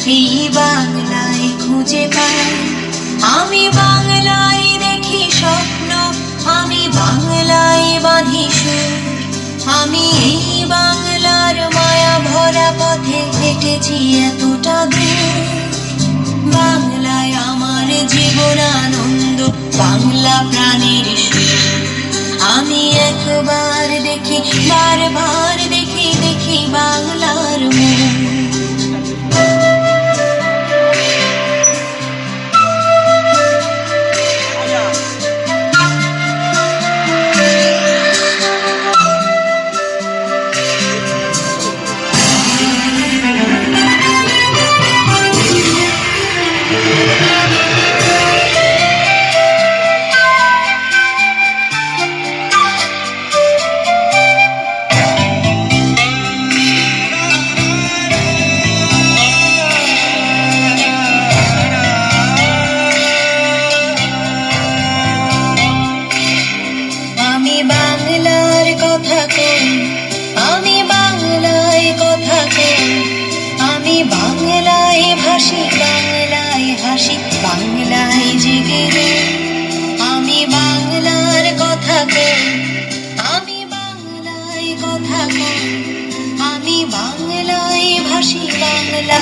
এই বাংলায় খুঁজে পাই। আমি বাংলায় দেখি স্বপ্ন, আমি বাংলায় বাঁধি সুর। আমি এই বাংলার মায়া ভরা পথে হেঁটেছি এতটা দূর। বাংলায় আমার জীবন আনন্দ, বাংলা প্রাণের সুর। আমি একবার দেখি, বারবার দেখি, দেখি বাংলার মুখ। আমি বাংলার কথা কই, আমি বাংলায় কথা কই। আমি বাংলায় ভাসি, বাংলায় হাসি, বাংলায় জেগে রই। আমি বাংলার কথা কই, আমি বাংলায় কথা কই। আমি বাংলায় ভাসি, বাংলা